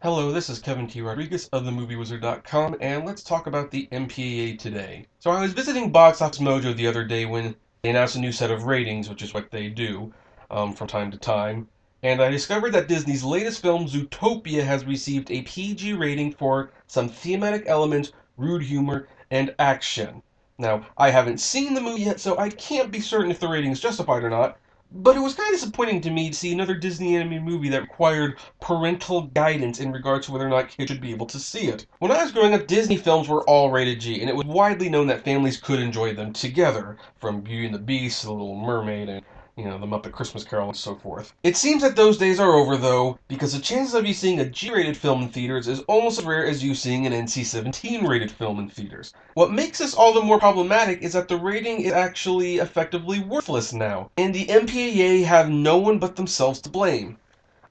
Hello, this is Kevin T. Rodriguez of themoviewizard.com, and let's talk about the MPAA today. So I was visiting Box Office Mojo the other day when they announced a new set of ratings, which is what they do from time to time, and I discovered that Disney's latest film, Zootopia, has received a PG rating for some thematic elements, rude humor, and action. Now, I haven't seen the movie yet, so I can't be certain if the rating is justified or not, but it was kind of disappointing to me to see another Disney animated movie that required parental guidance in regards to whether or not kids should be able to see it. When I was growing up, Disney films were all rated G, and it was widely known that families could enjoy them together, from Beauty and the Beast, The Little Mermaid, and The Muppet Christmas Carol, and so forth. It seems that those days are over, though, because the chances of you seeing a G-rated film in theaters is almost as rare as you seeing an NC-17 rated film in theaters. What makes this all the more problematic is that the rating is actually effectively worthless now, and the MPAA have no one but themselves to blame.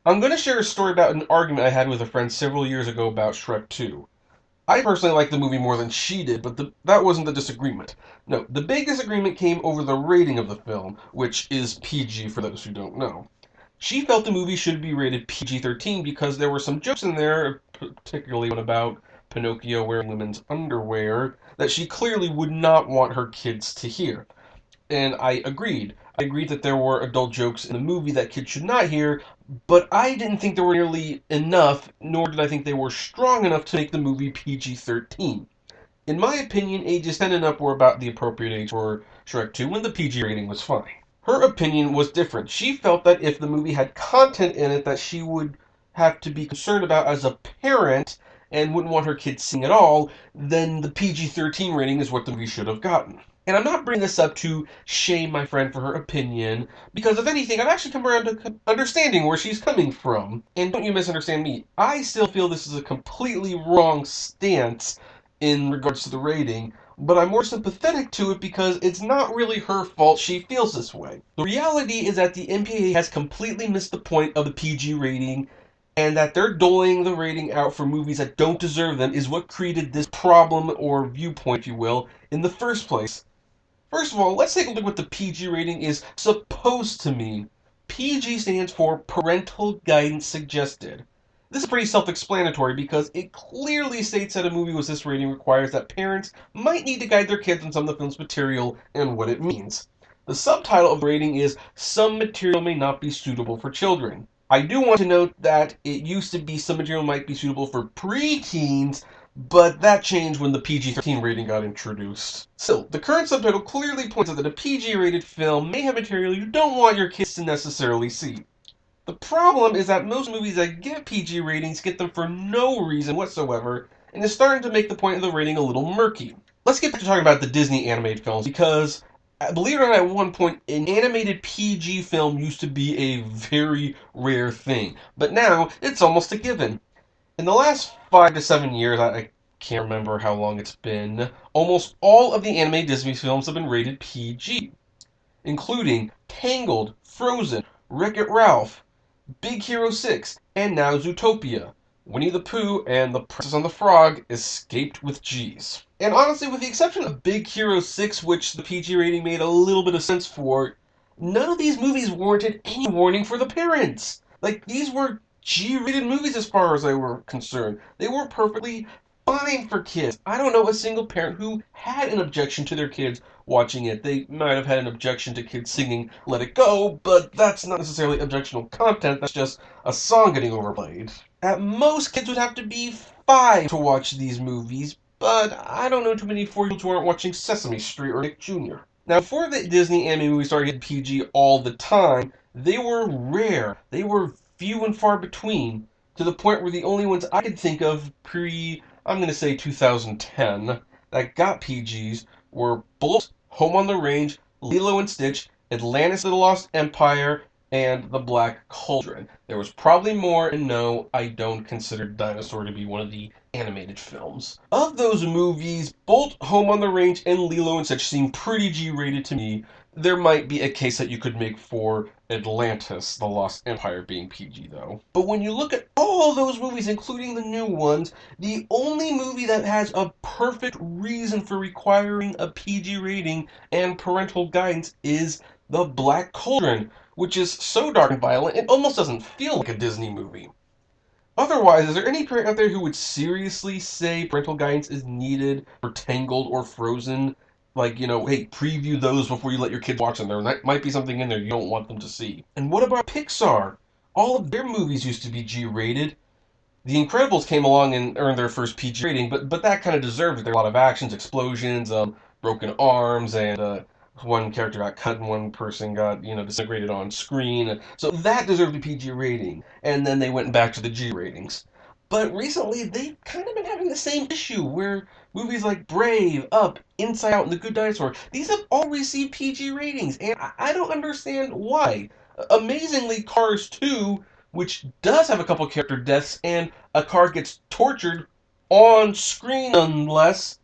I'm going to share a story about an argument I had with a friend several years ago about Shrek 2. I personally liked the movie more than she did, but that wasn't the disagreement. No, the big disagreement came over the rating of the film, which is PG for those who don't know. She felt the movie should be rated PG-13 because there were some jokes in there, particularly one about Pinocchio wearing women's underwear, that she clearly would not want her kids to hear. And I agreed. I agreed that there were adult jokes in the movie that kids should not hear, but I didn't think there were nearly enough, nor did I think they were strong enough to make the movie PG-13. In my opinion, ages 10 and up were about the appropriate age for Shrek 2 when the PG rating was fine. Her opinion was different. She felt that if the movie had content in it that she would have to be concerned about as a parent and wouldn't want her kids seeing at all, then the PG-13 rating is what the movie should have gotten. And I'm not bringing this up to shame my friend for her opinion, because if anything, I've actually come around to understanding where she's coming from. And don't you misunderstand me, I still feel this is a completely wrong stance in regards to the rating, but I'm more sympathetic to it because it's not really her fault she feels this way. The reality is that the MPAA has completely missed the point of the PG rating, and that they're doling the rating out for movies that don't deserve them is what created this problem or viewpoint, if you will, in the first place. First of all, let's take a look at what the PG rating is supposed to mean. PG stands for Parental Guidance Suggested. This is pretty self-explanatory because it clearly states that a movie with this rating requires that parents might need to guide their kids on some of the film's material and what it means. The subtitle of the rating is Some Material May Not Be Suitable for Children. I do want to note that it used to be some material might be suitable for preteens, but that changed when the PG-13 rating got introduced. Still, the current subtitle clearly points out that a PG-rated film may have material you don't want your kids to necessarily see. The problem is that most movies that get PG ratings get them for no reason whatsoever, and is starting to make the point of the rating a little murky. Let's get back to talking about the Disney animated films, because believe it or not, at one point, an animated PG film used to be a very rare thing, but now it's almost a given. In the last 5 to 7 years, I can't remember how long it's been, almost all of the animated Disney films have been rated PG, including Tangled, Frozen, Wreck-It Ralph, Big Hero 6, and now Zootopia. Winnie the Pooh and the Princess and the Frog escaped with G's. And honestly, with the exception of Big Hero 6, which the PG rating made a little bit of sense for, none of these movies warranted any warning for the parents. Like, these were G-rated movies as far as I were concerned. They were perfectly fine for kids. I don't know a single parent who had an objection to their kids watching it. They might have had an objection to kids singing Let It Go, but that's not necessarily objectionable content, that's just a song getting overplayed. At most, kids would have to be 5 to watch these movies, but I don't know too many 4-year-olds who aren't watching Sesame Street or Nick Jr. Now, before the Disney anime movies started getting PG all the time, they were rare. They were few and far between, to the point where the only ones I could think of I'm going to say 2010, that got PGs were Bolt, Home on the Range, Lilo and Stitch, Atlantis the Lost Empire, and The Black Cauldron. There was probably more, and no, I don't consider Dinosaur to be one of the animated films. Of those movies, Bolt, Home on the Range, and Lilo and Stitch seem pretty G-rated to me. There might be a case that you could make for Atlantis, The Lost Empire being PG, though. But when you look at all those movies, including the new ones, the only movie that has a perfect reason for requiring a PG rating and parental guidance is The Black Cauldron, which is so dark and violent it almost doesn't feel like a Disney movie. Otherwise, is there any parent out there who would seriously say parental guidance is needed for Tangled or Frozen? Like, hey, preview those before you let your kids watch them. There might be something in there you don't want them to see. And what about Pixar? All of their movies used to be G-rated. The Incredibles came along and earned their first PG rating, but that kind of deserved it. There were a lot of actions, explosions, broken arms, and one character got cut and one person got, disintegrated on screen. So that deserved a PG rating. And then they went back to the G ratings. But recently, they've kind of been having the same issue where movies like Brave, Up, Inside Out, and The Good Dinosaur, these have all received PG ratings, and I don't understand why. Amazingly, Cars 2, which does have a couple character deaths and a car gets tortured on screen unless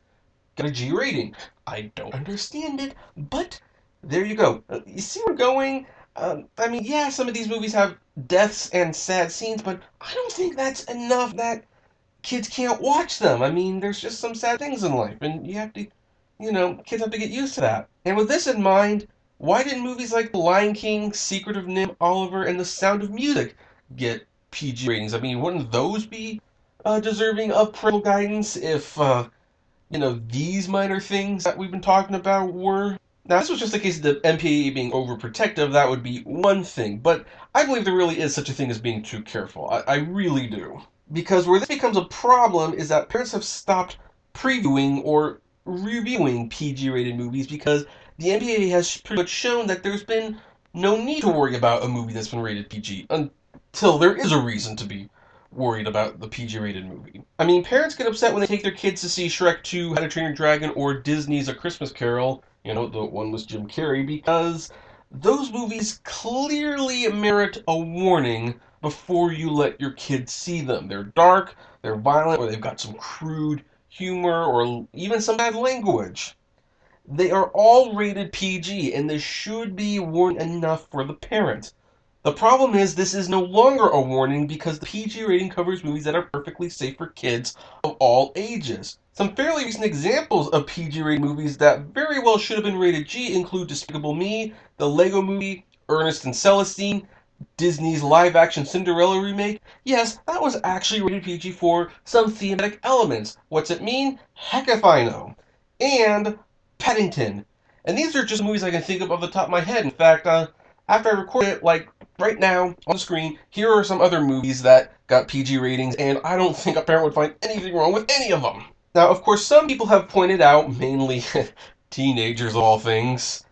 got a G rating. I don't understand it, but there you go. You see where we're going? I mean, yeah, some of these movies have deaths and sad scenes, but I don't think that's enough that kids can't watch them. I mean, there's just some sad things in life, and you have to, kids have to get used to that. And with this in mind, why didn't movies like The Lion King, Secret of Nim, Oliver, and The Sound of Music get PG ratings? I mean, wouldn't those be deserving of parental guidance if, these minor things that we've been talking about were? Now, this was just the case of the MPAA being overprotective. That would be one thing, but I believe there really is such a thing as being too careful. I really do. Because where this becomes a problem is that parents have stopped previewing or reviewing PG-rated movies because the MPAA has pretty much shown that there's been no need to worry about a movie that's been rated PG until there is a reason to be worried about the PG-rated movie. I mean, parents get upset when they take their kids to see Shrek 2, How to Train Your Dragon, or Disney's A Christmas Carol, the one with Jim Carrey, because those movies clearly merit a warning before you let your kids see them. They're dark, they're violent, or they've got some crude humor, or even some bad language. They are all rated PG, and this should be warning enough for the parent. The problem is this is no longer a warning because the PG rating covers movies that are perfectly safe for kids of all ages. Some fairly recent examples of PG rated movies that very well should have been rated G include Despicable Me, The Lego Movie, Ernest and Celestine, Disney's live-action Cinderella remake. Yes, that was actually rated PG for some thematic elements. What's it mean? Heck if I know. And Paddington. And these are just movies I can think of off the top of my head. In fact, after I record it, like right now on the screen, here are some other movies that got PG ratings, and I don't think a parent would find anything wrong with any of them. Now, of course, some people have pointed out, mainly teenagers of all things,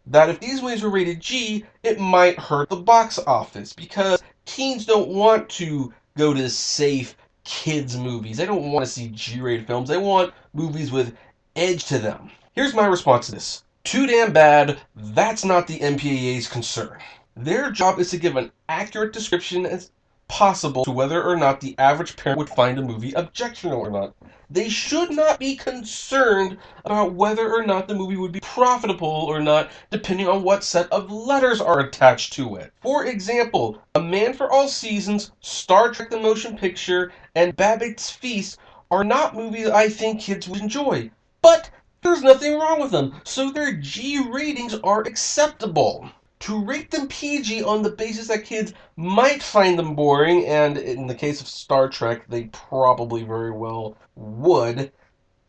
that if these movies were rated G, it might hurt the box office because teens don't want to go to safe kids movies. They don't want to see G-rated films. They want movies with edge to them. Here's my response to this. Too damn bad. That's not the MPAA's concern. Their job is to give an accurate description as possible to whether or not the average parent would find a movie objectionable or not. They should not be concerned about whether or not the movie would be profitable or not, depending on what set of letters are attached to it. For example, A Man for All Seasons, Star Trek the Motion Picture, and Babbitt's Feast are not movies I think kids would enjoy. But there's nothing wrong with them, so their G ratings are acceptable. To rate them PG on the basis that kids might find them boring, and in the case of Star Trek, they probably very well would,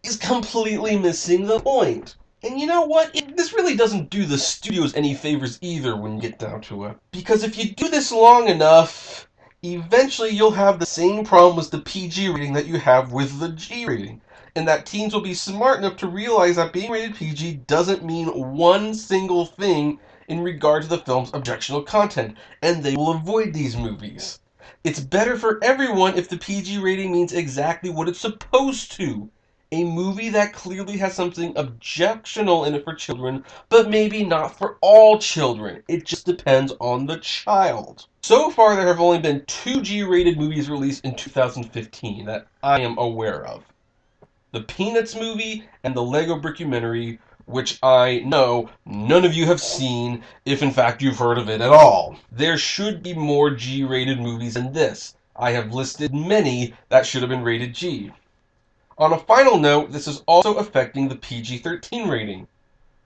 is completely missing the point. And you know what? This really doesn't do the studios any favors either when you get down to it. Because if you do this long enough, eventually you'll have the same problem with the PG rating that you have with the G rating. And that teens will be smart enough to realize that being rated PG doesn't mean one single thing in regard to the film's objectionable content, and they will avoid these movies. It's better for everyone if the PG rating means exactly what it's supposed to. A movie that clearly has something objectionable in it for children, but maybe not for all children. It just depends on the child. So far, there have only been 2 G-rated movies released in 2015 that I am aware of. The Peanuts movie and the Lego Brickumentary, which I know none of you have seen, if in fact you've heard of it at all. There should be more G-rated movies than this. I have listed many that should have been rated G. On a final note, this is also affecting the PG-13 rating.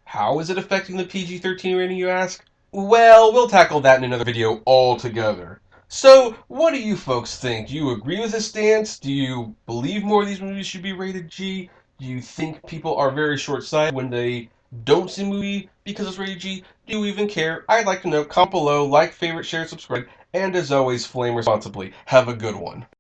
How is it affecting the PG-13 rating, you ask? Well, we'll tackle that in another video altogether. So, what do you folks think? Do you agree with this stance? Do you believe more of these movies should be rated G? Do you think people are very short-sighted when they don't see a movie because it's rated G? Do you even care? I'd like to know. Comment below, like, favorite, share, subscribe, and as always, flame responsibly. Have a good one.